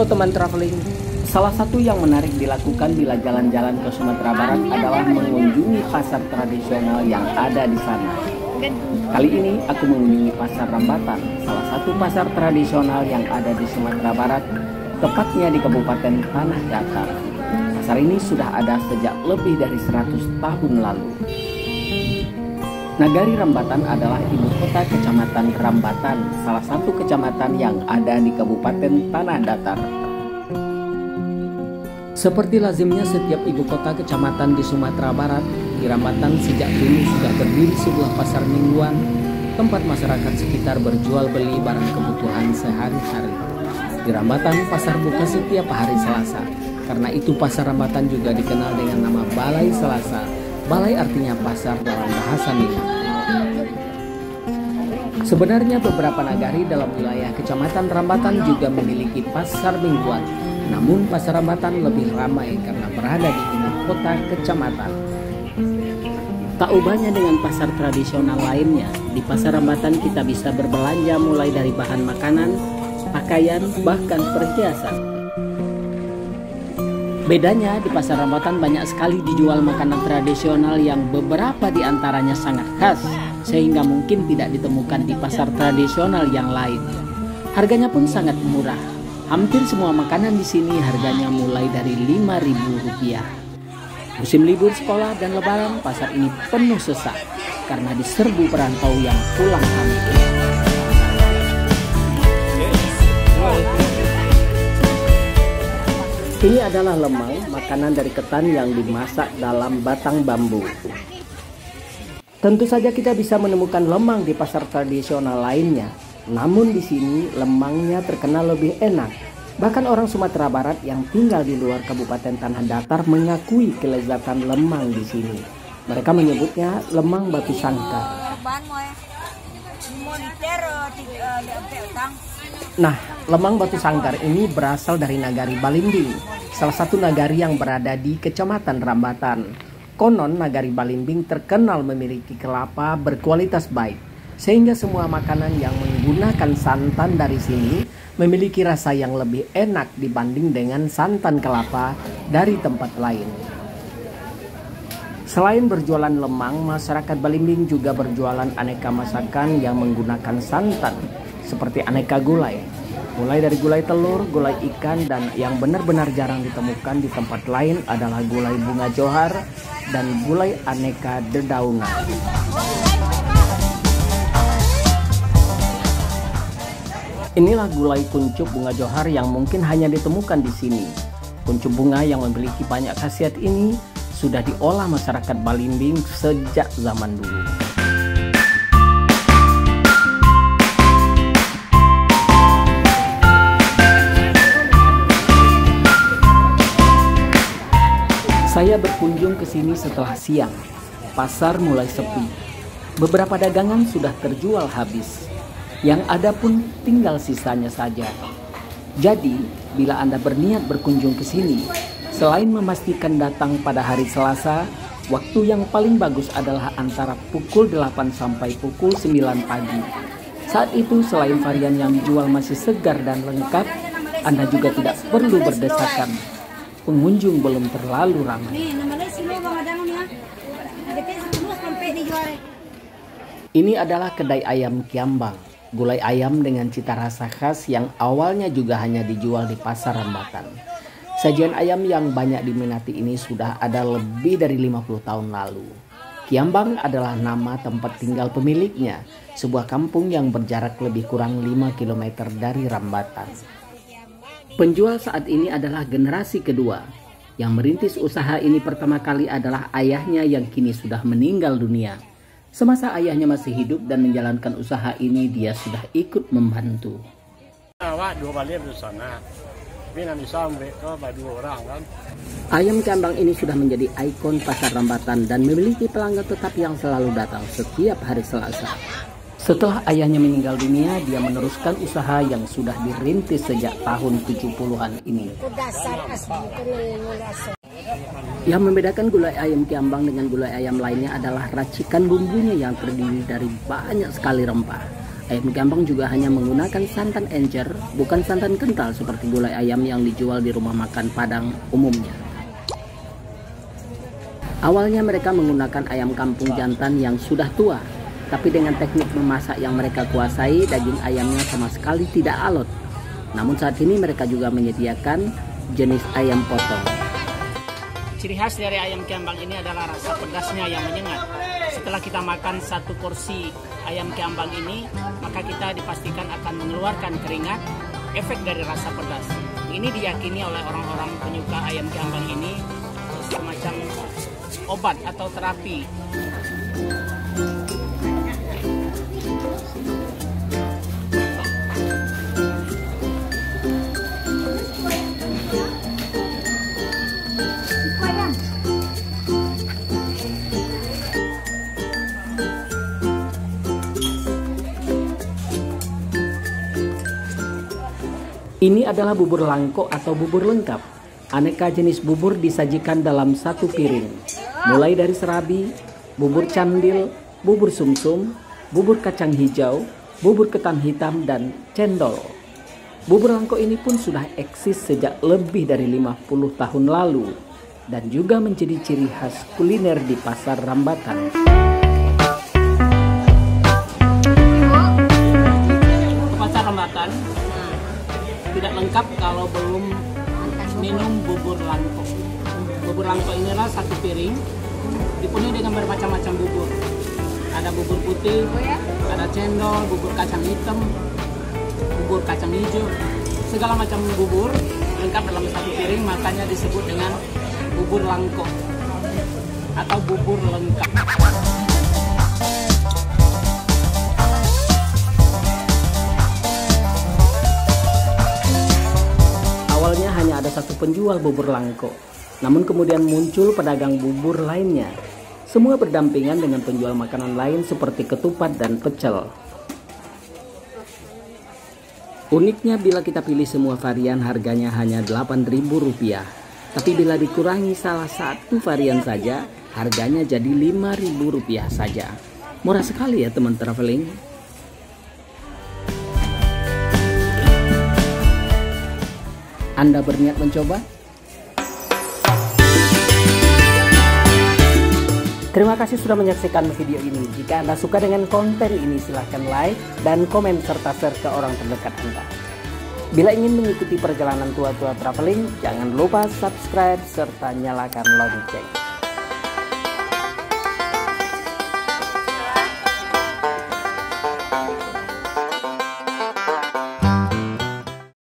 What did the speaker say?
Halo teman traveling, salah satu yang menarik dilakukan bila jalan-jalan ke Sumatera Barat adalah mengunjungi pasar tradisional yang ada di sana. Kali ini aku mengunjungi Pasar Rambatan, salah satu pasar tradisional yang ada di Sumatera Barat, tepatnya di Kabupaten Tanah Datar. Pasar ini sudah ada sejak lebih dari 100 tahun lalu. Nagari Rambatan adalah ibu kota Kecamatan Rambatan, salah satu kecamatan yang ada di Kabupaten Tanah Datar. Seperti lazimnya setiap ibu kota kecamatan di Sumatera Barat, di Rambatan sejak dulu sudah berdiri sebuah pasar mingguan, tempat masyarakat sekitar berjual beli barang kebutuhan sehari-hari. Di Rambatan, pasar buka setiap hari Selasa. Karena itu pasar Rambatan juga dikenal dengan nama Balai Selasa. Balai artinya pasar dalam bahasa Minang. Sebenarnya beberapa nagari dalam wilayah Kecamatan Rambatan juga memiliki pasar mingguan. Namun pasar Rambatan lebih ramai karena berada di ibu kota kecamatan. Tak ubahnya dengan pasar tradisional lainnya, di pasar Rambatan kita bisa berbelanja mulai dari bahan makanan, pakaian, bahkan perhiasan. Bedanya di pasar Rambatan banyak sekali dijual makanan tradisional yang beberapa di antaranya sangat khas, sehingga mungkin tidak ditemukan di pasar tradisional yang lain. Harganya pun sangat murah. Hampir semua makanan di sini harganya mulai dari Rp5.000. Musim libur sekolah dan lebaran, pasar ini penuh sesak karena diserbu perantau yang pulang kampung. Ini adalah lemang, makanan dari ketan yang dimasak dalam batang bambu. Tentu saja kita bisa menemukan lemang di pasar tradisional lainnya. Namun di sini lemangnya terkenal lebih enak. Bahkan orang Sumatera Barat yang tinggal di luar Kabupaten Tanah Datar mengakui kelezatan lemang di sini. Mereka menyebutnya lemang batu sangkar. Nah, lemang batu sangkar ini berasal dari nagari Balimbing, salah satu nagari yang berada di Kecamatan Rambatan. Konon nagari Balimbing terkenal memiliki kelapa berkualitas baik, sehingga semua makanan yang menggunakan santan dari sini memiliki rasa yang lebih enak dibanding dengan santan kelapa dari tempat lain. Selain berjualan lemang, masyarakat Balimbing juga berjualan aneka masakan yang menggunakan santan, seperti aneka gulai. Mulai dari gulai telur, gulai ikan, dan yang benar-benar jarang ditemukan di tempat lain adalah gulai bunga johar dan gulai aneka dedaunan. Inilah gulai kuncup bunga johar yang mungkin hanya ditemukan di sini. Kuncup bunga yang memiliki banyak khasiat ini sudah diolah masyarakat Balimbing sejak zaman dulu. Saya berkunjung ke sini setelah siang. Pasar mulai sepi. Beberapa dagangan sudah terjual habis. Yang ada pun tinggal sisanya saja. Jadi, bila Anda berniat berkunjung ke sini, selain memastikan datang pada hari Selasa, waktu yang paling bagus adalah antara pukul 8 sampai pukul 9 pagi. Saat itu, selain varian yang dijual masih segar dan lengkap, Anda juga tidak perlu berdesakan. Pengunjung belum terlalu ramai. Ini adalah kedai ayam Kiambang, gulai ayam dengan cita rasa khas yang awalnya juga hanya dijual di pasar Rambatan. Sajian ayam yang banyak diminati ini sudah ada lebih dari 50 tahun lalu. Kiambang adalah nama tempat tinggal pemiliknya, sebuah kampung yang berjarak lebih kurang 5 km dari Rambatan. Penjual saat ini adalah generasi kedua. Yang merintis usaha ini pertama kali adalah ayahnya yang kini sudah meninggal dunia. Semasa ayahnya masih hidup dan menjalankan usaha ini, dia sudah ikut membantu. Ayam Kiambang ini sudah menjadi ikon pasar Rambatan dan memiliki pelanggan tetap yang selalu datang setiap hari Selasa. Setelah ayahnya meninggal dunia, dia meneruskan usaha yang sudah dirintis sejak tahun 70-an ini. Yang membedakan gulai ayam Kiambang dengan gulai ayam lainnya adalah racikan bumbunya yang terdiri dari banyak sekali rempah. Ayam Kiambang juga hanya menggunakan santan encer, bukan santan kental seperti gulai ayam yang dijual di rumah makan Padang umumnya. Awalnya mereka menggunakan ayam kampung jantan yang sudah tua, tapi dengan teknik memasak yang mereka kuasai, daging ayamnya sama sekali tidak alot. Namun saat ini mereka juga menyediakan jenis ayam potong. Ciri khas dari ayam Kiambang ini adalah rasa pedasnya yang menyengat. Setelah kita makan satu porsi ayam Kiambang ini, maka kita dipastikan akan mengeluarkan keringat, efek dari rasa pedas. Ini diyakini oleh orang-orang penyuka ayam Kiambang ini semacam obat atau terapi. Ini adalah bubur langko atau bubur lengkap. Aneka jenis bubur disajikan dalam satu piring. Mulai dari serabi, bubur candil, bubur sumsum, bubur kacang hijau, bubur ketan hitam, dan cendol. Bubur langko ini pun sudah eksis sejak lebih dari 50 tahun lalu dan juga menjadi ciri khas kuliner di Pasar Rambatan. Pasar Rambatan tidak lengkap kalau belum minum bubur langko. Bubur langko inilah satu piring dipenuhi dengan bermacam-macam bubur. Ada bubur putih, ada cendol, bubur kacang hitam, bubur kacang hijau, segala macam bubur lengkap dalam satu piring, makanya disebut dengan bubur langko atau bubur lengkap. Awalnya hanya ada satu penjual bubur langko, namun kemudian muncul pedagang bubur lainnya. Semua berdampingan dengan penjual makanan lain seperti ketupat dan pecel. Uniknya bila kita pilih semua varian harganya hanya Rp8.000. Tapi bila dikurangi salah satu varian saja, harganya jadi Rp5.000 saja. Murah sekali ya teman traveling. Anda berniat mencoba? Terima kasih sudah menyaksikan video ini. Jika Anda suka dengan konten ini, silahkan like dan komen serta share ke orang terdekat Anda. Bila ingin mengikuti perjalanan tua-tua traveling, jangan lupa subscribe serta nyalakan lonceng.